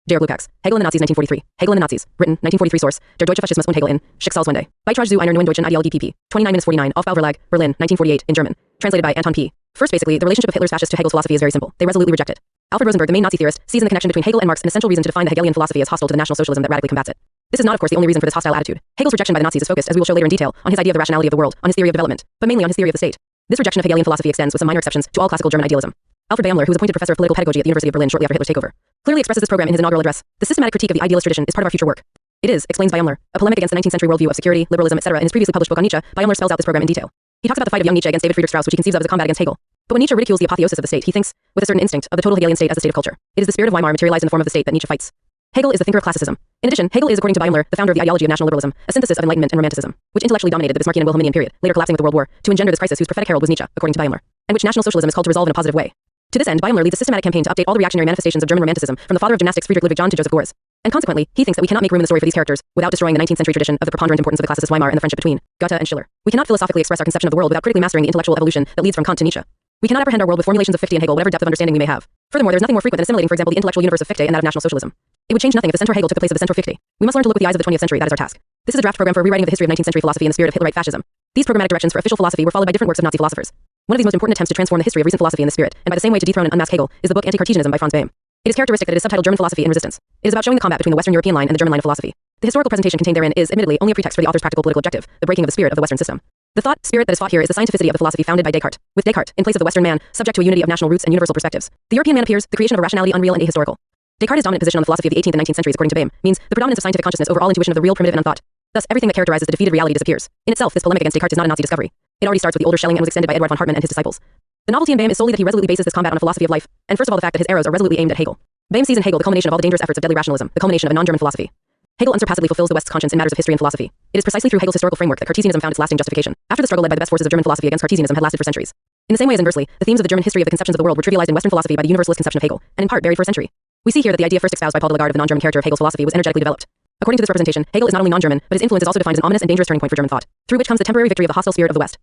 Georg lukacs, Hegel and the Nazis 1943. Hegel and the Nazis. Written, 1943 source. Der deutsche Faschismus und Hegel in Schicksalswende. Beitrag zu einer neuen deutschen Ideologie pp. 29-49, Aufbau Verlag, Berlin, 1948, in German. Translated by Anton P. First, basically, the relationship of Hitler's fascist to Hegel's philosophy is very simple. They resolutely reject it. Alfred Rosenberg, the main Nazi theorist, sees in the connection between Hegel and Marx an essential reason to define the Hegelian philosophy as hostile to the National Socialism that radically combats it. This is not, of course, the only reason for this hostile attitude. Hegel's rejection by the Nazis is focused, as we will show later in detail, on his idea of the rationality of the world, on his theory of development, but mainly on his theory of the state. This rejection of Hegelian philosophy extends, with some minor exceptions, to all classical German idealism. Alfred Baumler, who was appointed professor of political pedagogy at the University of Berlin shortly after Hitler's takeover, clearly expresses this program in his inaugural address. The systematic critique of the idealist tradition is part of our future work. It is, explains Baumler, a polemic against the 19th century worldview of security, liberalism, etc. In his previously published book on Nietzsche, Baumler spells out this program in detail. He talks about the fight of young Nietzsche against David Friedrich Strauss, which he conceives of as a combat against Hegel. But when Nietzsche ridicules the apotheosis of the state, he thinks, with a certain instinct, of the total Hegelian state as a state of culture. It is the spirit of Weimar materialized in the form of the state that Nietzsche fights. Hegel is the thinker of classicism. In addition, Hegel is, according to Baumler, the founder of the ideology of national liberalism, a synthesis of Enlightenment and Romanticism, which intellectually dominated the Bismarckian and Wilhelminian period, later collapsing with the World War, to engender this crisis whose prophetic herald was Nietzsche, according to Baumler, and which National Socialism is called to resolve in a positive way. To this end, Baumler leads a systematic campaign to update all the reactionary manifestations of German Romanticism, from the father of gymnastics Friedrich Ludwig John to Joseph Gors. And consequently, he thinks that we cannot make room in the story for these characters without destroying the 19th century tradition of the preponderant importance of the classicist Weimar and the friendship between Goethe and Schiller. We cannot philosophically express our conception of the world without critically mastering the intellectual evolution that leads from Kant to Nietzsche. We cannot apprehend our world with formulations of Fichte and Hegel, whatever depth of understanding we may have. Furthermore, there is nothing more frequent than assimilating, for example, the intellectual universe of Fichte and that of National Socialism. It would change nothing if the centaur Hegel took the place of the centaur Fichte. We must learn to look with the eyes of the 20th century, that is our task. This is a draft program for rewriting of the history of 19th century philosophy in the spirit of Hitlerite fascism. These programmatic directions for official philosophy were followed by different works of Nazi philosophers. One of these most important attempts to transform the history of recent philosophy in the spirit, and by the same way to dethrone and unmask Hegel, is the book Anti-Cartesianism by Franz Boehm. It is characteristic that it is subtitled German Philosophy in Resistance. It is about showing the combat between the Western European line and the German line of philosophy. The historical presentation contained therein is, admittedly, only a pretext for the author's practical political objective, the breaking of the spirit of the Western system. The thought spirit that is fought here is the scientificity of the philosophy founded by Descartes, with Descartes, in place of the Western man, subject to a unity of national roots and universal perspectives. The European man appears, the creation of a rationality unreal and ahistorical. Descartes' dominant position on the philosophy of the 18th and 19th centuries, according to Boehm, means the predominance of scientific consciousness over all intuition of the real, primitive, and unthought. Thus, everything that characterizes the defeated reality disappears. In itself, this polemic against Descartes is not a Nazi discovery. It already starts with the older Schelling and was extended by Eduard von Hartmann and his disciples. The novelty in Boehm is solely that he resolutely bases this combat on a philosophy of life, and first of all the fact that his arrows are resolutely aimed at Hegel. Boehm sees in Hegel the culmination of all the dangerous efforts of deadly rationalism, the culmination of a non-German philosophy. Hegel unsurpassedly fulfills the West's conscience in matters of history and philosophy. It is precisely through Hegel's historical framework that Cartesianism found its lasting justification, after the struggle led by the best forces of German philosophy against Cartesianism had lasted for centuries. In the same way as inversely, the themes of the German history of the conceptions of the world were trivialized in Western philosophy by the universalist conception of Hegel, and in part buried for a century. We see here that the idea first espoused by Paul de Lagarde of the non-German character of Hegel's philosophy was energetically developed. According to this representation, Hegel is not only non-German, but his influence is also defined as an ominous and dangerous turning point for German thought, through which comes the temporary victory of the hostile spirit of the West.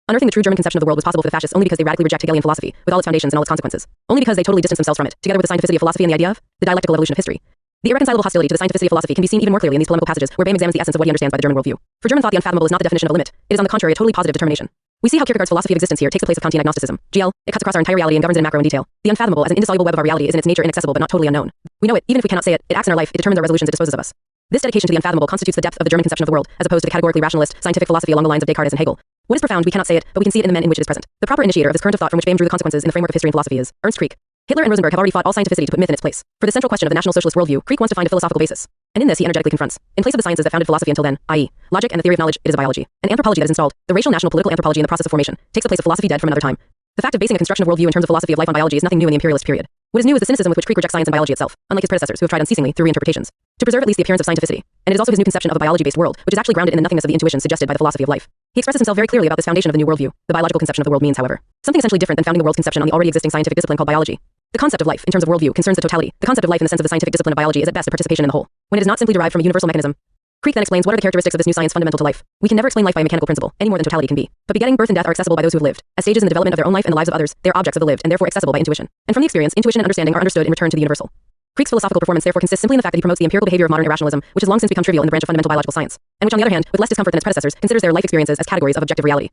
Unearthing the true German conception of the world was possible for the fascists only because they radically reject Hegelian philosophy, with all its foundations and all its consequences. Only because they totally distance themselves from it, together with the scientificity of philosophy and the idea of the dialectical evolution of history. The irreconcilable hostility to the scientificity of philosophy can be seen even more clearly in these polemical passages, where Boehm examines the essence of what he understands by the German worldview. For German thought, the unfathomable is not the definition of a limit. It is on the contrary a totally positive determination. We see how Kierkegaard's philosophy of existence here takes the place of Kantian agnosticism. GL, it cuts across our entire reality and governs it in macro and detail. The unfathomable as an indissoluble web of our reality is in its nature inaccessible but not totally unknown. We know it, even if we cannot say it, it acts in our life, it determines our resolutions, it disposes of us. This dedication to the unfathomable constitutes the depth of the German conception of the world, as opposed to the categorically rationalist, scientific philosophy along the lines of Descartes and Hegel. What is profound, we cannot say it, but we can see it in the men in which it is present. The proper initiator of this current of thought from which Boehm drew the consequences in the framework of history and philosophy is Ernst Krieg. Hitler and Rosenberg have already fought all scientificity to put myth in its place. For the central question of the National Socialist worldview, Krieg wants to find a philosophical basis. And in this he energetically confronts, in place of the sciences that founded philosophy until then, i.e., logic and the theory of knowledge, it is a biology. An anthropology that is installed, the racial national political anthropology in the process of formation, takes the place of philosophy dead from another time. The fact of basing a construction of worldview in terms of philosophy of life on biology is nothing new in the imperialist period. What is new is the cynicism with which Krieg rejects science and biology itself, unlike his predecessors who have tried unceasingly, through reinterpretations, to preserve at least the appearance of scientificity. And it is also his new conception of a biology-based world, which is actually grounded in the nothingness of the intuition suggested by the philosophy of life. He expresses himself very clearly about this foundation of the new worldview. The biological conception of the world means, however, something essentially different than founding the world's conception on the already existing scientific discipline called biology. The concept of life, in terms of worldview, concerns the totality. The concept of life in the sense of the scientific discipline of biology is at best a participation in the whole, when it is not simply derived from a universal mechanism. Krieg then explains what are the characteristics of this new science fundamental to life. We can never explain life by a mechanical principle, any more than totality can be. But begetting, birth, and death are accessible by those who have lived. As stages in the development of their own life and the lives of others, they are objects of the lived and therefore accessible by intuition. And from the experience, intuition and understanding are understood in return to the universal. Krieg's philosophical performance therefore consists simply in the fact that he promotes the empirical behavior of modern irrationalism, which has long since become trivial in the branch of fundamental biological science, and which on the other hand, with less discomfort than its predecessors, considers their life experiences as categories of objective reality.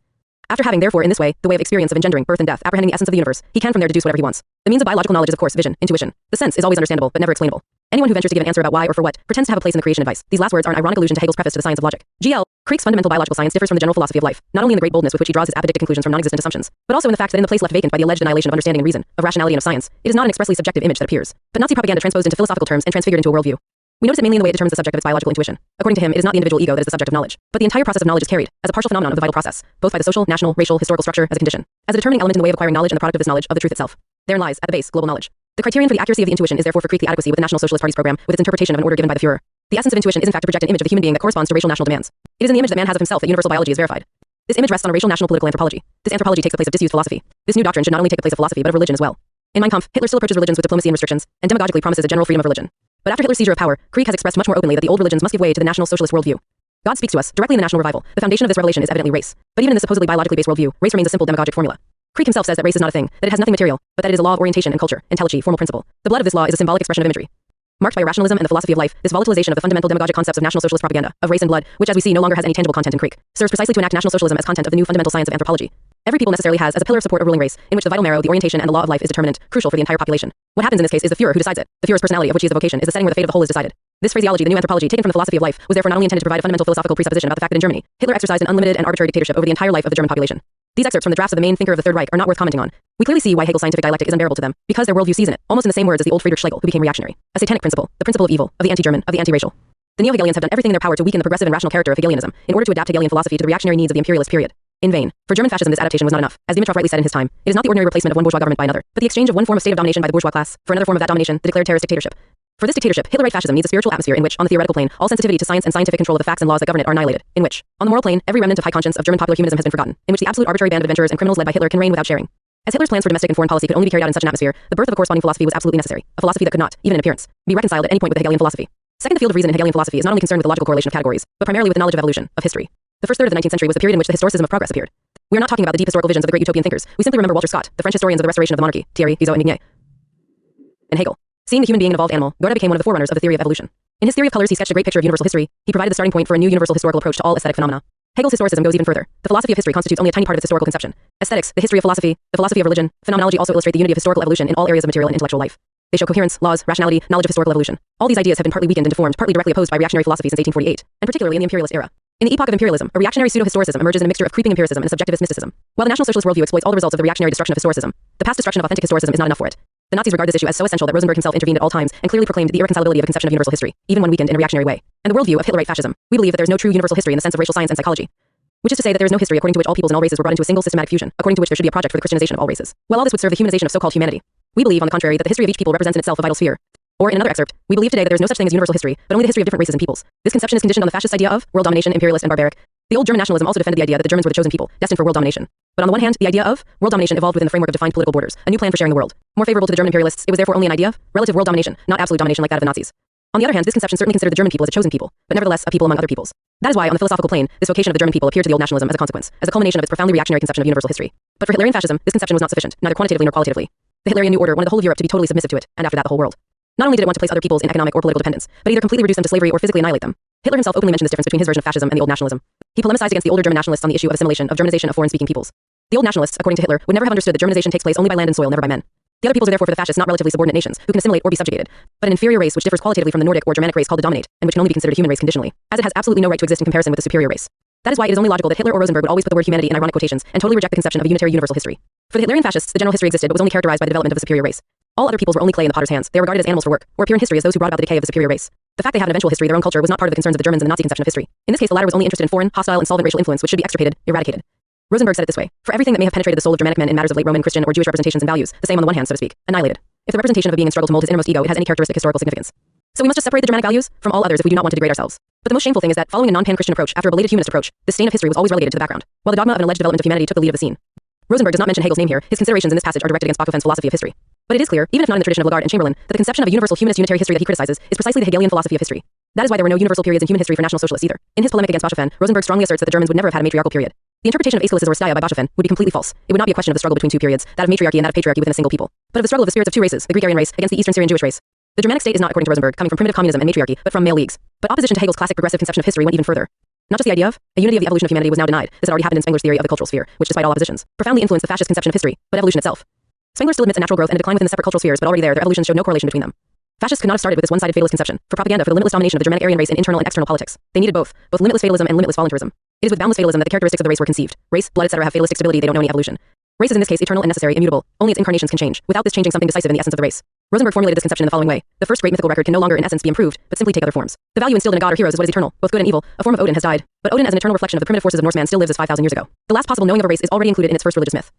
After having, therefore, in this way, the way of experience of engendering, birth and death, apprehending the essence of the universe, he can from there deduce whatever he wants. The means of biological knowledge is of course vision, intuition. The sense is always understandable, but never explainable. Anyone who ventures to give an answer about why or for what pretends to have a place in the creation advice. These last words are an ironic allusion to Hegel's preface to the science of logic. GL. Krieg's fundamental biological science differs from the general philosophy of life, not only in the great boldness with which he draws his apodictic conclusions from non-existent assumptions, but also in the fact that in the place left vacant by the alleged annihilation of understanding and reason, of rationality and of science, it is not an expressly subjective image that appears, but Nazi propaganda transposed into philosophical terms and transfigured into a worldview. We notice it mainly in the way it determines the subject of its biological intuition. According to him, it is not the individual ego that is the subject of knowledge, but the entire process of knowledge is carried, as a partial phenomenon of the vital process, both by the social, national, racial, historical structure as a condition, as a determining element in the way of acquiring knowledge and the product of this knowledge, of the truth itself. Therein lies, at the base, global knowledge. The criterion for the accuracy of the intuition is therefore for Krieg the adequacy with the National Socialist Party's program, with its interpretation of an order given by the Führer. The essence of intuition is in fact to project an image of the human being that corresponds to racial national demands. It is in the image that man has of himself that universal biology is verified. This image rests on a racial national political anthropology. This anthropology takes the place of disused philosophy. This new doctrine should not only take the place of philosophy but of religion as well. In Mein Kampf, Hitler still approaches religions with diplomacy and restrictions, and demagogically promises a general freedom of religion. But after Hitler's seizure of power, Krieg has expressed much more openly that the old religions must give way to the National Socialist worldview. God speaks to us directly in the National Revival. The foundation of this revelation is evidently race. But even in this supposedly biologically based worldview, race remains a simple demagogic formula. Krieg himself says that race is not a thing, that it has nothing material, but that it is a law of orientation and culture, entelechy, formal principle. The blood of this law is a symbolic expression of imagery. Marked by irrationalism and the philosophy of life, this volatilization of the fundamental demagogic concepts of National Socialist propaganda, of race and blood, which as we see no longer has any tangible content in Greek, serves precisely to enact National Socialism as content of the new fundamental science of anthropology. Every people necessarily has as a pillar of support a ruling race, in which the vital marrow, the orientation, and the law of life is determinant, crucial for the entire population. What happens in this case is the Führer who decides it. The Führer's personality, of which he is the vocation, is the setting where the fate of the whole is decided. This phraseology, the new anthropology, taken from the philosophy of life, was therefore not only intended to provide a fundamental philosophical presupposition about the fact that in Germany, Hitler exercised an unlimited and arbitrary dictatorship over the entire life of the German population. These excerpts from the drafts of the main thinker of the Third Reich are not worth commenting on. We clearly see why Hegel's scientific dialectic is unbearable to them, because their worldview sees in it, almost in the same words as the old Friedrich Schlegel, who became reactionary, a satanic principle, the principle of evil, of the anti-German, of the anti-racial. The neo-Hegelians have done everything in their power to weaken the progressive and rational character of Hegelianism, in order to adapt Hegelian philosophy to the reactionary needs of the imperialist period. In vain. For German fascism this adaptation was not enough. As Dimitrov rightly said in his time, it is not the ordinary replacement of one bourgeois government by another, but the exchange of one form of state of domination by the bourgeois class, for another form of that domination, the declared terrorist dictatorship. For this dictatorship, Hitlerite fascism needs a spiritual atmosphere in which, on the theoretical plane, all sensitivity to science and scientific control of the facts and laws that govern it are annihilated, in which, on the moral plane, every remnant of high conscience of German popular humanism has been forgotten, in which the absolute arbitrary band of adventurers and criminals led by Hitler can reign without sharing. As Hitler's plans for domestic and foreign policy could only be carried out in such an atmosphere, the birth of a corresponding philosophy was absolutely necessary, a philosophy that could not, even in appearance, be reconciled at any point with the Hegelian philosophy. Second, the field of reason in Hegelian philosophy is not only concerned with the logical correlation of categories, but primarily with the knowledge of evolution, of history. The first third of the 19th century was the period in which the historicism of progress appeared. We are not talking about the deep historical visions of the great utopian thinkers. We simply remember Walter Scott, the French historians of the restoration of the monarchy, Thierry, Guizot, and Mignet, and Hegel. Seeing the human being an evolved animal, Goethe became one of the forerunners of the theory of evolution. In his theory of colors, he sketched a great picture of universal history. He provided the starting point for a new universal historical approach to all aesthetic phenomena. Hegel's historicism goes even further. The philosophy of history constitutes only a tiny part of its historical conception. Aesthetics, the history of philosophy, the philosophy of religion, phenomenology also illustrate the unity of historical evolution in all areas of material and intellectual life. They show coherence, laws, rationality, knowledge of historical evolution. All these ideas have been partly weakened and deformed, partly directly opposed by reactionary philosophy since 1848, and particularly in the imperialist era. In the epoch of imperialism, a reactionary pseudo-historicism emerges in a mixture of creeping empiricism and subjectivist mysticism. While the National Socialist worldview exploits all the results of the reactionary destruction of historicism, the past destruction of authentic historicism is not enough for it. The Nazis regard this issue as so essential that Rosenberg himself intervened at all times and clearly proclaimed the irreconcilability of a conception of universal history, even when weakened in a reactionary way. And the worldview of Hitlerite fascism, we believe that there is no true universal history in the sense of racial science and psychology, which is to say that there is no history according to which all peoples and all races were brought into a single systematic fusion, according to which there should be a project for the Christianization of all races. While all this would serve the humanization of so-called humanity, we believe, on the contrary, that the history of each people represents in itself a vital sphere. Or in another excerpt, we believe today that there is no such thing as universal history, but only the history of different races and peoples. This conception is conditioned on the fascist idea of world domination, imperialist and barbaric. The old German nationalism also defended the idea that the Germans were the chosen people, destined for world domination. But on the one hand, the idea of world domination evolved within the framework of defined political borders, a new plan for sharing the world. More favorable to the German imperialists, it was therefore only an idea of relative world domination, not absolute domination like that of the Nazis. On the other hand, this conception certainly considered the German people as a chosen people, but nevertheless a people among other peoples. That is why, on the philosophical plane, this vocation of the German people appeared to the old nationalism as a consequence, as a culmination of its profoundly reactionary conception of universal history. But for Hitlerian fascism, this conception was not sufficient, neither quantitatively nor qualitatively. The Hitlerian New Order wanted the whole of Europe to be totally submissive to it, and after that the whole world. Not only did it want to place other peoples in economic or political dependence, but either completely reduce them to slavery or physically annihilate them. Hitler himself openly mentioned this difference between his version of fascism and the old nationalism. He polemicized against the older German nationalists on the issue of assimilation, of Germanization of foreign-speaking peoples. The old nationalists, according to Hitler, would never have understood that Germanization takes place only by land and soil, never by men. The other peoples are therefore for the fascists not relatively subordinate nations, who can assimilate or be subjugated, but an inferior race which differs qualitatively from the Nordic or Germanic race called to dominate, and which can only be considered a human race conditionally, as it has absolutely no right to exist in comparison with the superior race. That is why it is only logical that Hitler or Rosenberg would always put the word humanity in ironic quotations and totally reject the conception of a unitary universal history. For the Hitlerian fascists, the general history existed but was only characterized by the development of the superior race. All other peoples were only clay in the potter's hands. They were regarded as animals for work, or appear in history as those who brought about the decay of the superior race. The fact they had an eventual history, their own culture, was not part of the concerns of the Germans and the Nazi conception of history. In this case, the latter was only interested in foreign, hostile, and solvent racial influence which should be extirpated, eradicated. Rosenberg said it this way: for everything that may have penetrated the soul of Germanic men in matters of late Roman, Christian, or Jewish representations and values, the same on the one hand, so to speak, annihilated. If the representation of a being in struggle to mold his innermost ego, it has any characteristic historical significance. So we must just separate the Germanic values from all others if we do not want to degrade ourselves. But the most shameful thing is that, following a non-pan-Christian approach, after a belated humanist approach, the stain of history was always relegated to the background, while the dogma of an alleged development of humanity took the lead of the scene. Rosenberg does not mention Hegel's name here. His considerations in this passage are directed against Bachofen's philosophy of history. But it is clear, even if not in the tradition of Lagarde and Chamberlain, that the conception of a universal humanist unitary history that he criticizes is precisely the Hegelian philosophy of history. That is why there were no universal periods in human history for National Socialists either. In his polemic against Bachofen, Rosenberg strongly asserts that the Germans would never have had a matriarchal period. The interpretation of Aeschylus' Oresteia by Bachofen would be completely false. It would not be a question of the struggle between two periods, that of matriarchy and that of patriarchy within a single people, but of the struggle of the spirits of two races, the Greek-Aryan race against the Eastern Syrian Jewish race. The Germanic state is not, according to Rosenberg, coming from primitive communism and matriarchy, but from male leagues. But opposition to Hegel's classic progressive conception of history went even further. Not just the idea of a unity of the evolution of humanity was now denied. This had already happened in Spengler's theory of the cultural sphere, which, despite all oppositions, profoundly influenced the fascist conception of history, but evolution itself. Spengler still admits a natural growth and a decline within the separate cultural spheres, but already their evolutions showed no correlation between them. Fascists could not have started with this one-sided fatalist conception for propaganda for the limitless domination of the Germanic Aryan race in internal and external politics. They needed both limitless fatalism and limitless voluntarism. It is with boundless fatalism that the characteristics of the race were conceived. Race, blood, etc. have fatalistic stability, they don't know any evolution. Race is in this case eternal and necessary, immutable. Only its incarnations can change. Without this changing something decisive in the essence of the race. Rosenberg formulated this conception in the following way: the first great mythical record can no longer in essence be improved, but simply take other forms. The value instilled in a god or heroes is what is eternal, both good and evil. A form of Odin has died, but Odin as an eternal reflection of the primitive forces of Norseman still lives as 5,000 years ago. The last possible knowing of a race is already included in its first religious myth.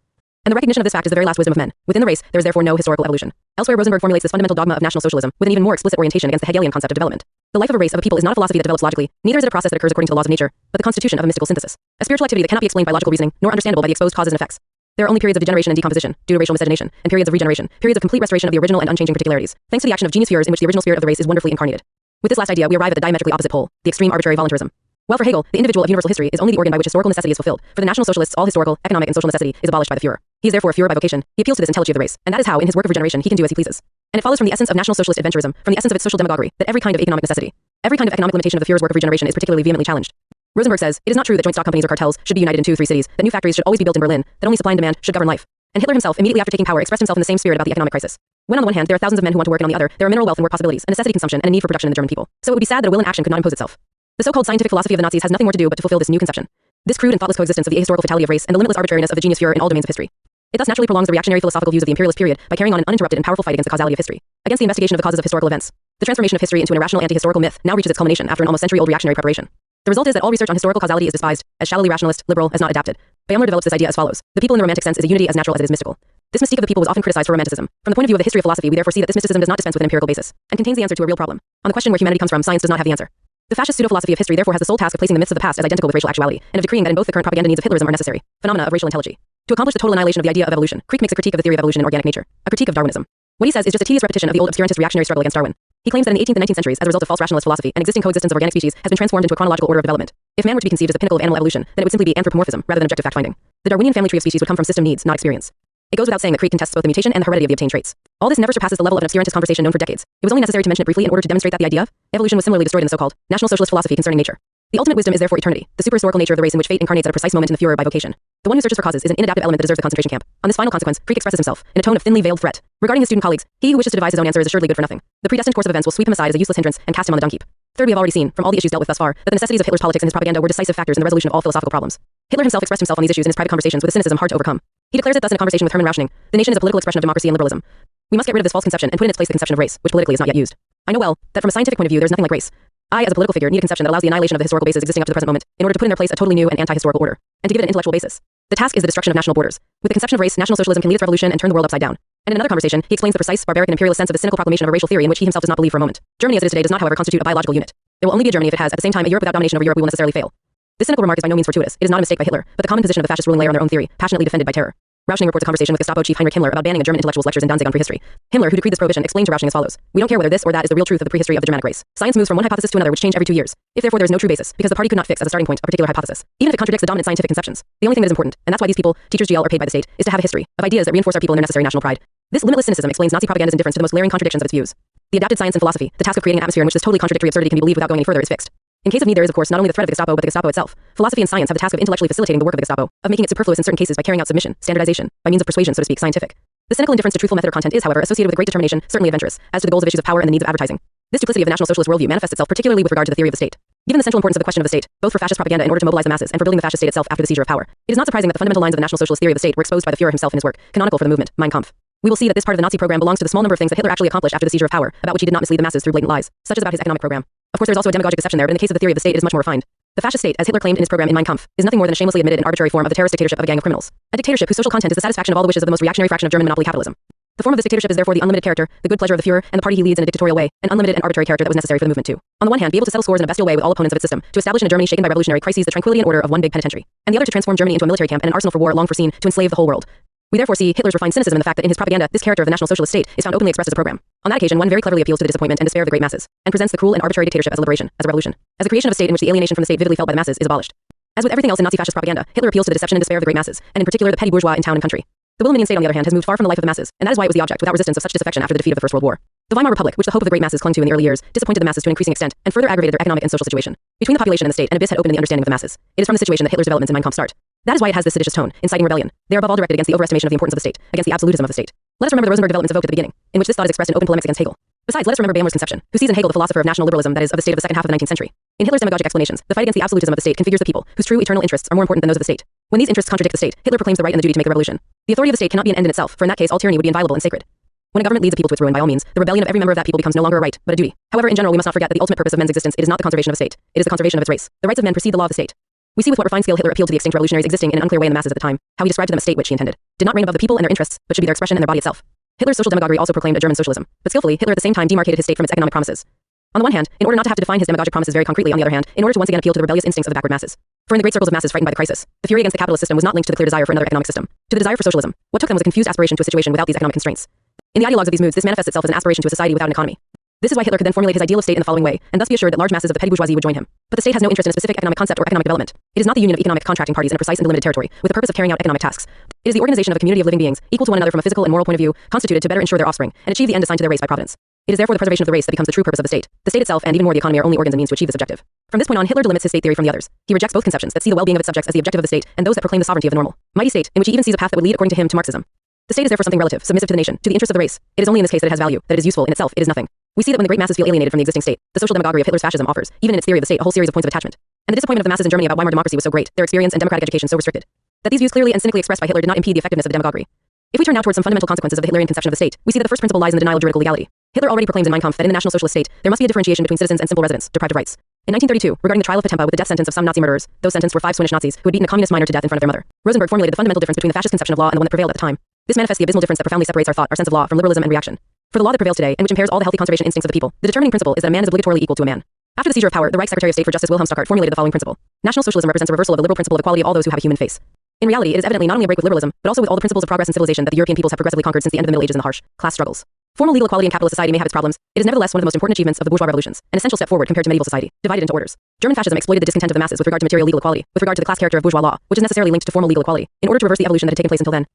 And the recognition of this fact is the very last wisdom of men. Within the race, there is therefore no historical evolution. Elsewhere, Rosenberg formulates this fundamental dogma of National Socialism with an even more explicit orientation against the Hegelian concept of development. The life of a race, of a people, is not a philosophy that develops logically, neither is it a process that occurs according to the laws of nature, but the constitution of a mystical synthesis. A spiritual activity that cannot be explained by logical reasoning, nor understandable by the exposed causes and effects. There are only periods of degeneration and decomposition, due to racial miscegenation, and periods of regeneration, periods of complete restoration of the original and unchanging particularities, thanks to the action of genius Führers in which the original spirit of the race is wonderfully incarnated. With this last idea, we arrive at the diametrically opposite pole, the extreme arbitrary voluntarism. While for Hegel, the individual of universal history is only the organ by which historical necessity is fulfilled. For the National Socialists, all historical, economic, and social necessity is abolished by the Führer. He is therefore a Führer by vocation. He appeals to this intelligence of the race, and that is how, in his work of regeneration, he can do as he pleases. And it follows from the essence of National Socialist adventurism, from the essence of its social demagoguery, that every kind of economic necessity, every kind of economic limitation of the Führer's work of regeneration is particularly vehemently challenged. Rosenberg says, it is not true that joint stock companies or cartels should be united in 2-3 cities, that new factories should always be built in Berlin, that only supply and demand should govern life. And Hitler himself, immediately after taking power, expressed himself in the same spirit about the economic crisis. When on the one hand, there are thousands of men who want to work, and on the other, there are mineral wealth and work possibilities, a necessity consumption, and a need for production in the German people. So it would be sad that a will and action could not impose itself. The so-called scientific philosophy of the Nazis has nothing more to do but to fulfill this new conception. This crude and thoughtless coexistence of the ahistorical fatality of race and the limitless arbitrariness of the genius Führer in all domains of history. It thus naturally prolongs the reactionary philosophical views of the imperialist period by carrying on an uninterrupted and powerful fight against the causality of history, against the investigation of the causes of historical events. The transformation of history into an irrational anti-historical myth now reaches its culmination after an almost century-old reactionary preparation. The result is that all research on historical causality is despised, as shallowly rationalist, liberal, as not adapted. Baumler develops this idea as follows. The people in the romantic sense is a unity as natural as it is mystical. This mystique of the people was often criticized for romanticism. From the point of view of the history of philosophy, we therefore see that this mysticism does not dispense with an empirical basis, and contains the answer to a real problem. On the question where humanity comes from, science does not have the answer. The fascist pseudo-philosophy of history therefore has the sole task of placing the myths of the past as identical with racial actuality, and of decreeing that in both the current propaganda needs of Hitlerism are necessary phenomena of racial intelligy. To accomplish the total annihilation of the idea of evolution, Crick makes a critique of the theory of evolution in organic nature, a critique of Darwinism. What he says is just a tedious repetition of the old obscurantist reactionary struggle against Darwin. He claims that in the 18th and 19th centuries, as a result of false rationalist philosophy, an existing coexistence of organic species has been transformed into a chronological order of development. If man were to be conceived as the pinnacle of animal evolution, then it would simply be anthropomorphism rather than objective fact-finding. The Darwinian family tree of species would come from system needs, not experience. It goes without saying that Crick contests both the mutation and the heredity of the obtained traits. All this never surpasses the level of an obscurantist conversation known for decades. It was only necessary to mention it briefly in order to demonstrate that the idea of evolution was similarly destroyed in the so-called National Socialist philosophy concerning nature. The ultimate wisdom is therefore eternity, the superhistorical nature of the race in which fate incarnates at a precise moment in the Führer by vocation. The one who searches for causes is an inadaptive element that deserves the concentration camp. On this final consequence, Crick expresses himself in a tone of thinly veiled threat. Regarding his student colleagues, he who wishes to devise his own answer is assuredly good for nothing. The predestined course of events will sweep him aside as a useless hindrance and cast him on the dung heap. Third, we have already seen, from all the issues dealt with thus far, that the necessities of Hitler's politics and his propaganda were decisive factors in the resolution of all philosophical problems. Hitler himself expressed himself on these issues in his private conversations with a cynicism hard to overcome. He declares it thus in a conversation with Hermann Rauschning: the nation is a political expression of democracy and liberalism. We must get rid of this false conception and put in its place the conception of race, which politically is not yet used. I know well that from a scientific point of view there is nothing like race. I, as a political figure, need a conception that allows the annihilation of the historical bases existing up to the present moment, in order to put in their place a totally new and anti-historical order, and to give it an intellectual basis. The task is the destruction of national borders. With the conception of race, National Socialism can lead its revolution and turn the world upside down. And in another conversation, he explains the precise, barbaric, and imperialist sense of the cynical proclamation of a racial theory in which he himself does not believe for a moment. Germany as it is today does not, however, constitute a biological unit. There will only be a Germany if it has, at the same time, a Europe without domination over Europe. We will necessarily fail. This cynical remark is by no means fortuitous. It is not a mistake by Hitler, but the common position of the fascist ruling layer on their own theory, passionately defended by terror. Rauschning reports a conversation with Gestapo chief Heinrich Himmler about banning a German intellectual's lectures in Danzig on prehistory. Himmler, who decreed this prohibition, explained to Rauschning as follows: we don't care whether this or that is the real truth of the prehistory of the Germanic race. Science moves from one hypothesis to another which change every 2 years. If therefore there is no true basis, because the party could not fix as a starting point a particular hypothesis, even if it contradicts the dominant scientific conceptions, the only thing that is important, and that's why these people, teachers GL, are paid by the state, is to have a history of ideas that reinforce our people in their necessary national pride. This limitless cynicism explains Nazi propaganda's indifference to the most glaring contradictions of its views. The adapted science and philosophy, the task of creating an atmosphere in which this totally contradictory absurdity can be believed without going any further, is fixed. In case of need, there is of course not only the threat of the Gestapo but the Gestapo itself. Philosophy and science have the task of intellectually facilitating the work of the Gestapo, of making it superfluous in certain cases by carrying out submission, standardization, by means of persuasion, so to speak, scientific. The cynical indifference to truthful method or content is, however, associated with a great determination, certainly adventurous, as to the goals of issues of power and the needs of advertising. This duplicity of the National Socialist worldview manifests itself particularly with regard to the theory of the state. Given the central importance of the question of the state, both for fascist propaganda in order to mobilize the masses and for building the fascist state itself after the seizure of power, it is not surprising that the fundamental lines of the National Socialist theory of the state were exposed by the Führer himself in his work, canonical for the movement, Mein Kampf. We will see that this part of the Nazi program belongs to the small number of things that Hitler actually accomplished after the seizure of power, about which he did not mislead the masses through blatant lies, such as about his economic program. Of course, there is also a demagogic deception there, but in the case of the theory of the state, it is much more refined. The fascist state, as Hitler claimed in his program in Mein Kampf, is nothing more than a shamelessly admitted and arbitrary form of the terrorist dictatorship of a gang of criminals. A dictatorship whose social content is the satisfaction of all the wishes of the most reactionary fraction of German monopoly capitalism. The form of this dictatorship is therefore the unlimited character, the good pleasure of the Führer, and the party he leads in a dictatorial way, an unlimited and arbitrary character that was necessary for the movement to, on the one hand, be able to settle scores in a bestial way with all opponents of its system, to establish in a Germany shaken by revolutionary crises the tranquility and order of one big penitentiary, and the other to transform Germany into a military camp and an arsenal for war long foreseen to enslave the whole world. We therefore see Hitler's refined cynicism in the fact that in his propaganda, this character of the National Socialist state is found openly expressed as a program. On that occasion, one very cleverly appeals to the disappointment and despair of the great masses, and presents the cruel and arbitrary dictatorship as a liberation, as a revolution, as a creation of a state in which the alienation from the state vividly felt by the masses is abolished. As with everything else in Nazi fascist propaganda, Hitler appeals to the deception and despair of the great masses, and in particular the petty bourgeois in town and country. The Wilhelminian state, on the other hand, has moved far from the life of the masses, and that is why it was the object without resistance of such disaffection after the defeat of the First World War. The Weimar Republic, which the hope of the great masses clung to in the early years, disappointed the masses to an increasing extent, and further aggravated their economic and social situation. Between the population and the state, an abyss had opened in the understanding of the masses. It is from the situation that Hitler's developments in Mein Kampf start. That is why it has this seditious tone, inciting rebellion. They are above all directed against the overestimation of the importance of the state, against the absolutism of the state. Let us remember the Rosenberg developments evoked at the beginning, in which this thought is expressed in open polemics against Hegel. Besides, let us remember Baumler's conception, who sees in Hegel the philosopher of national liberalism that is, of the state of the second half of the 19th century. In Hitler's demagogic explanations, the fight against the absolutism of the state configures the people, whose true eternal interests are more important than those of the state. When these interests contradict the state, Hitler proclaims the right and the duty to make the revolution. The authority of the state cannot be an end in itself, for in that case all tyranny would be inviolable and sacred. When a government leads a people to its ruin, by all means, the rebellion of every member of that people becomes no longer a right, but a duty. However, in general, we must not forget that the ultimate purpose of men's existence is not the conservation of a state, it is the conservation of its race. The rights of men precede the law of the state. We see with what refined skill Hitler appealed to the extinct revolutionaries existing in an unclear way in the masses at the time, how he described to them a state which he intended did not reign above the people and their interests, but should be their expression and their body itself. Hitler's social demagoguery also proclaimed a German socialism, but skillfully, Hitler at the same time demarcated his state from its economic promises. On the one hand, in order not to have to define his demagogic promises very concretely, on the other hand, in order to once again appeal to the rebellious instincts of the backward masses. For in the great circles of masses frightened by the crisis, the fury against the capitalist system was not linked to the clear desire for another economic system, to the desire for socialism. What took them was a confused aspiration to a situation without these economic constraints. In the ideologues of these moods, this manifests itself as an aspiration to a society without an economy. This is why Hitler could then formulate his ideal of state in the following way, and thus be assured that large masses of the petty bourgeoisie would join him. But the state has no interest in a specific economic concept or economic development. It is not the union of economic contracting parties in a precise and delimited territory, with the purpose of carrying out economic tasks. It is the organization of a community of living beings, equal to one another from a physical and moral point of view, constituted to better ensure their offspring, and achieve the end assigned to their race by providence. It is therefore the preservation of the race that becomes the true purpose of the state. The state itself, and even more the economy, are only organs and means to achieve this objective. From this point on, Hitler delimits his state theory from the others. He rejects both conceptions that see the well-being of its subjects as the objective of the state, and those that proclaim the sovereignty of the normal, mighty state, in which he even sees a path that would lead, according to him, to Marxism. The state is therefore something relative, submissive to the nation, to the interests of the race. It is only in this case that it has value, that it is useful. In itself, it is nothing. We see that when the great masses feel alienated from the existing state, the social demagoguery of Hitler's fascism offers, even in its theory of the state, a whole series of points of attachment. And the disappointment of the masses in Germany about Weimar democracy was so great, their experience and democratic education so restricted, that these views clearly and cynically expressed by Hitler did not impede the effectiveness of the demagoguery. If we turn now towards some fundamental consequences of the Hitlerian conception of the state, we see that the first principle lies in the denial of juridical legality. Hitler already proclaims in Mein Kampf that in the National Socialist state, there must be a differentiation between citizens and simple residents, deprived of rights. In 1932, regarding the trial of Potempa with the death sentence of some Nazi murderers, those sentenced were 5 Swedish Nazis who had beaten a communist miner to death in front of their mother. Rosenberg formulated the fundamental difference between the fascist conception of law and the one that prevailed at the time. This manifests the abysmal difference that profoundly separates our thought, our sense of law, from liberalism and reaction. For the law that prevails today, and which impairs all the healthy conservation instincts of the people, the determining principle is that a man is obligatorily equal to a man. After the seizure of power, the Reich Secretary of State for Justice Wilhelm Stuckart formulated the following principle. National Socialism represents a reversal of the liberal principle of equality of all those who have a human face. In reality, it is evidently not only a break with liberalism, but also with all the principles of progress and civilization that the European peoples have progressively conquered since the end of the Middle Ages and the harsh class struggles. Formal legal equality in capitalist society may have its problems. It is nevertheless one of the most important achievements of the bourgeois revolutions, an essential step forward compared to medieval society, divided into orders. German fascism exploited the discontent of the masses with regard to material legal equality, with regard to the class character of bourgeois law, which is necessarily linked to formal legal equality, in order to reverse the evolution that had taken place until then.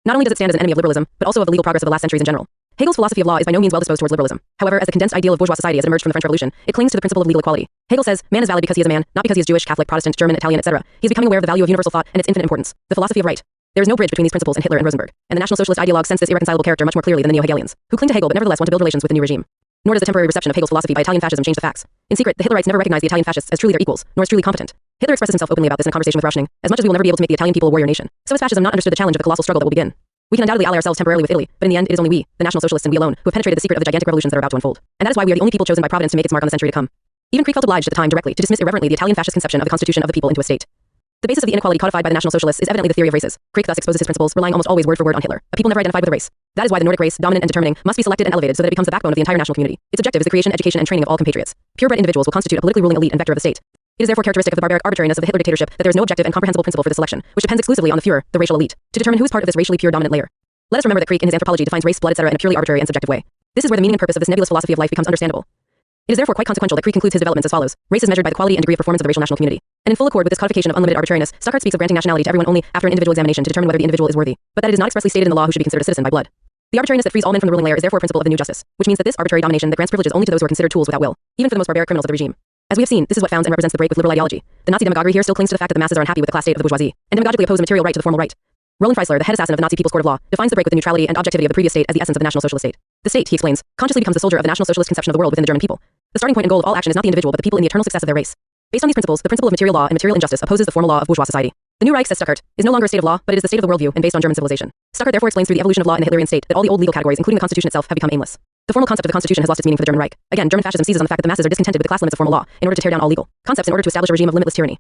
Not only does it stand as an enemy of liberalism, but also of the legal progress of the last centuries in general. Hegel's philosophy of law is by no means well disposed towards liberalism. However, as the condensed ideal of bourgeois society as it emerged from the French Revolution, it clings to the principle of legal equality. Hegel says, man is valid because he is a man, not because he is Jewish, Catholic, Protestant, German, Italian, etc. He is becoming aware of the value of universal thought and its infinite importance. The philosophy of right. There is no bridge between these principles and Hitler and Rosenberg, and the National Socialist ideologues sense this irreconcilable character much more clearly than the neo-Hegelians, who cling to Hegel but nevertheless want to build relations with the new regime. Nor does the temporary reception of Hegel's philosophy by Italian fascism change the facts. In secret, the Hitlerites never recognized the Italian fascists as truly their equals, nor as truly competent. Hitler expresses himself openly about this in a conversation with Rauschning. As much as we will never be able to make the Italian people a warrior nation, so has fascism not understood the challenge of the colossal struggle that will begin. We can undoubtedly ally ourselves temporarily with Italy, but in the end, it is only we, the National Socialists and we alone, who have penetrated the secret of the gigantic revolutions that are about to unfold. And that is why we are the only people chosen by Providence to make its mark on the century to come. Even Krieg felt obliged at the time directly to dismiss irreverently the Italian fascist conception of the constitution of the people into a state. The basis of the inequality codified by the National Socialists is evidently the theory of races. Krieg thus exposes his principles, relying almost always word for word on Hitler, a people never identified with a race. That is why the Nordic race, dominant and determining, must be selected and elevated so that it becomes the backbone of the entire national community. Its objective is the creation, education, and training of all compatriots. Purebred individuals will constitute a politically ruling elite and vector of the state. It is therefore characteristic of the barbaric arbitrariness of the Hitler dictatorship that there is no objective and comprehensible principle for the selection, which depends exclusively on the Führer, the racial elite, to determine who is part of this racially pure dominant layer. Let us remember that Krieg in his anthropology defines race, blood, etc. in a purely arbitrary and subjective way. This is where the meaning and purpose of this nebulous philosophy of life becomes understandable. It is therefore quite consequential that Krieg concludes his developments as follows. Race is measured by the quality and degree of performance of the racial national community. And in full accord with this codification of unlimited arbitrariness, Stuckart speaks of granting nationality to everyone only after an individual examination to determine whether the individual is worthy, but that it is not expressly stated in the law who should be considered a citizen by blood. The arbitrariness that frees all men from the ruling layer is therefore a principle of the new justice, which means that this arbitrary domination that grants privileges only to those who are considered tools without will, even for the most barbaric criminals of the regime. As we have seen, this is what founds and represents the break with liberal ideology. The Nazi demagoguery here still clings to the fact that the masses are unhappy with the class state of the bourgeoisie, and demagogically oppose a material right to the formal right. Roland Freisler, the head assassin of the Nazi People's Court of Law, defines the break with the neutrality and objectivity of the previous state as the essence of the National Socialist state. The state, he explains, consciously becomes the soldier of the National Socialist conception of the world within the German people. The starting point and goal of all action is not the individual but the people in the eternal success of their race. Based on these principles, the principle of material law and material injustice opposes the formal law of bourgeois society. The new Reich, says Stuckart, is no longer a state of law, but it is the state of the worldview and based on German civilization. Stuckart therefore explains through the evolution of law in the Hitlerian state that all the old legal categories, including the Constitution itself, have become aimless. The formal concept of the Constitution has lost its meaning for the German Reich. Again, German fascism seizes on the fact that the masses are discontented with the class limits of formal law in order to tear down all legal concepts in order to establish a regime of limitless tyranny.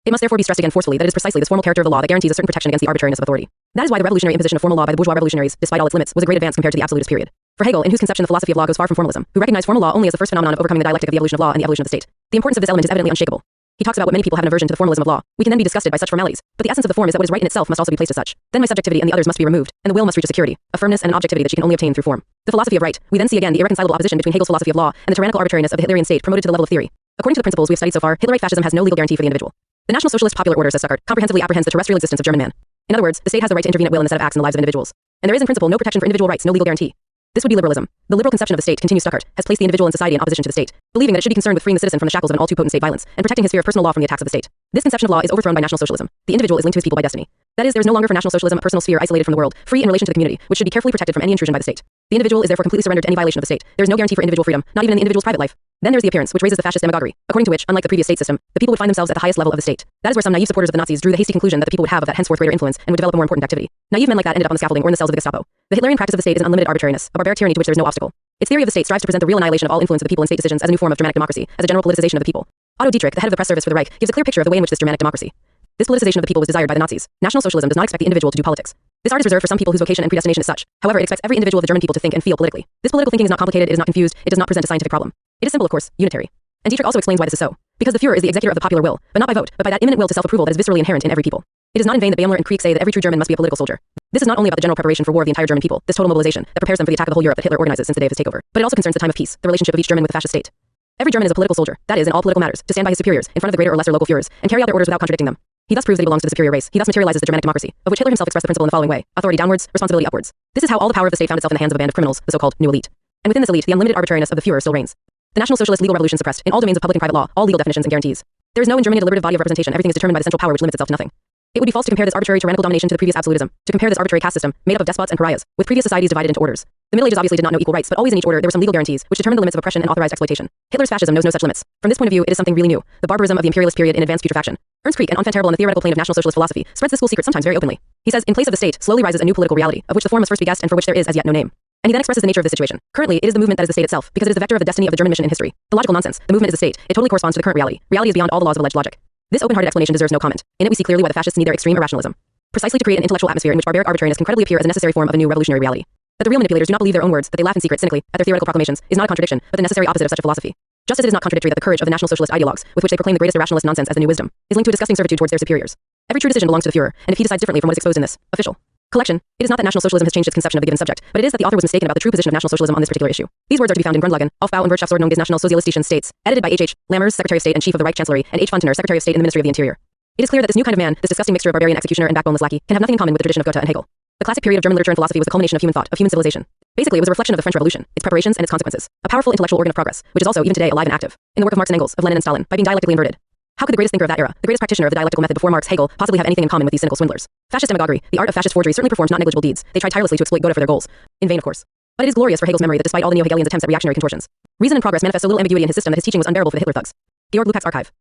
It must therefore be stressed again forcefully that it is precisely this formal character of the law that guarantees a certain protection against the arbitrariness of authority. That is why the revolutionary imposition of formal law by the bourgeois revolutionaries, despite all its limits, was a great advance compared to the absolutist period. For Hegel, in whose conception the philosophy of law goes far from formalism, who recognized formal law only as the first phenomenon of overcoming the dialectic of the evolution of law and the evolution of the state, the importance of this element is evidently unshakable. He talks about what many people have an aversion to the formalism of law. We can then be disgusted by such formalities, but the essence of the form is that what is right in itself must also be placed as such. Then my subjectivity and the others must be removed, and the will must reach a security, a firmness and an objectivity that she can only obtain through form. The philosophy of right. We then see again the irreconcilable opposition between Hegel's philosophy of law and the tyrannical arbitrariness of the Hitlerian state promoted to the level of theory. According to the principles we have studied so far, Hitlerite fascism has no legal guarantee for the individual. The National Socialist popular order, says Stuckart, comprehensively apprehends the terrestrial existence of German man. In other words, the state has the right to intervene at will in the set of acts in the lives of individuals. And there is in principle no protection for individual rights, no legal guarantee. This would be liberalism. The liberal conception of the state, continues Stuckart, has placed the individual in society in opposition to the state, believing that it should be concerned with freeing the citizen from the shackles of an all too potent state violence and protecting his sphere of personal law from the attacks of the state. This conception of law is overthrown by National Socialism. The individual is linked to his people by destiny. That is, there is no longer for National Socialism a personal sphere isolated from the world, free in relation to the community, which should be carefully protected from any intrusion by the state. The individual is therefore completely surrendered to any violation of the state. There is no guarantee for individual freedom, not even in the individual's private life. Then there is the appearance, which raises the fascist demagoguery, according to which, unlike the previous state system, the people would find themselves at the highest level of the state. That is where some naive supporters of the Nazis drew the hasty conclusion that the people would have of that henceforth greater influence and would develop a more important activity. Naive men like that ended up on the scaffolding or in the cells of the Gestapo. The Hitlerian practice of the state is an unlimited arbitrariness, a barbaric tyranny to which there is no obstacle. Its theory of the state strives to present the real annihilation of all influence of the people in state decisions as a new form of Germanic democracy, as a general politicization of the people. Otto Dietrich, the head of the press service for the Reich, gives a clear picture of the way in which this Germanic democracy. This politicization of the people was desired by the Nazis. National Socialism does not expect the individual to do politics. This art is reserved for some people whose vocation and predestination is such. However, it expects every individual of the German people to think and feel politically. This political thinking is not complicated, it is not confused, it does not present a scientific problem. It is simple, of course, unitary. And Dietrich also explains why this is so. Because the Führer is the executor of the popular will, but not by vote, but by that imminent will to self-approval that is viscerally inherent in every people. It is not in vain that Daimler and Krieg say that every true German must be a political soldier. This is not only about the general preparation for war of the entire German people, this total mobilization that prepares them for the attack of the whole Europe that Hitler organizes since the day of his takeover, but it also concerns the time of peace, the relationship of each German with the fascist state. Every German is a political soldier, that is, in all political matters, to stand by his superiors, in front of the greater or lesser local Führers, and carry out their orders without contradicting them. He thus proves that he belongs to the superior race. He thus materializes the Germanic democracy, of which Hitler himself expressed the principle in the following way: authority downwards, responsibility upwards. This is how all the power of the state found itself in the hands of a band of criminals, the so-called new elite. And within this elite, the unlimited arbitrariness of the Führer still reigns. The National Socialist legal revolution suppressed, in all domains of public and private law, all legal definitions and guarantees. There is no in Germany a deliberative body of representation. Everything is determined by the central power which limits itself to nothing. It would be false to compare this arbitrary tyrannical domination to the previous absolutism, to compare this arbitrary caste system, made up of despots and pariahs, with previous societies divided into orders. The Middle Ages obviously did not know equal rights, but always in each order there were some legal guarantees, which determined the limits of oppression and authorized exploitation. Hitler's fascism knows no such limits. From this point of view, it is something really new, the barbarism of the imperialist period in advanced putrefaction. Ernst Krieg, an enfant terrible on the theoretical plane of National Socialist philosophy, spreads this school secret sometimes very openly. He says, in place of the state, slowly rises a new political reality, of which the form must first be guessed and for which there is as yet no name. And he then expresses the nature of this situation. Currently, it is the movement that is the state itself, because it is the vector of the destiny of the German mission in history. The logical nonsense. The movement is the state. It totally corresponds to the current reality. Reality is beyond all the laws of alleged logic. This open-hearted explanation deserves no comment. In it we see clearly why the fascists need their extreme irrationalism. Precisely to create an intellectual atmosphere in which barbaric arbitrariness can credibly appear as a necessary form of a new revolutionary reality. That the real manipulators do not believe their own words, that they laugh in secret cynically at their theoretical proclamations, is not a contradiction, but the necessary opposite of such a philosophy. Just as it is not contradictory that the courage of the National Socialist ideologues, with which they proclaim the greatest irrationalist nonsense as the new wisdom, is linked to a disgusting servitude towards their superiors. Every true decision belongs to the Führer, and if he decides differently from what is exposed in this official collection, it is not that National Socialism has changed its conception of the given subject, but it is that the author was mistaken about the true position of National Socialism on this particular issue. These words are to be found in Grundlagen, Aufbau und Wirtschaftsordnung des Nationalsozialistischen Staats, edited by H. Lammers, Secretary of State and Chief of the Reich Chancellery, and H. Fontener, Secretary of State in the Ministry of the Interior. It is clear that this new kind of man, this disgusting mixture of barbarian executioner and backboneless lackey, can have nothing in common with the tradition of Goethe and Hegel. The classic period of German literature and philosophy was the culmination of human thought, of human civilization. Basically, it was a reflection of the French Revolution, its preparations and its consequences. A powerful intellectual organ of progress, which is also, even today, alive and active. In the work of Marx and Engels, of Lenin and Stalin, by being dialectically inverted. How could the greatest thinker of that era, the greatest practitioner of the dialectical method before Marx, Hegel, possibly have anything in common with these cynical swindlers? Fascist demagoguery, the art of fascist forgery, certainly performed not negligible deeds. They tried tirelessly to exploit Goethe for their goals. In vain, of course. But it is glorious for Hegel's memory that despite all the neo-Hegelians' attempts at reactionary contortions, reason and progress manifest so little ambiguity in his system that his teaching was unbearable for the Hitler thugs. Georg Lukacs Archive.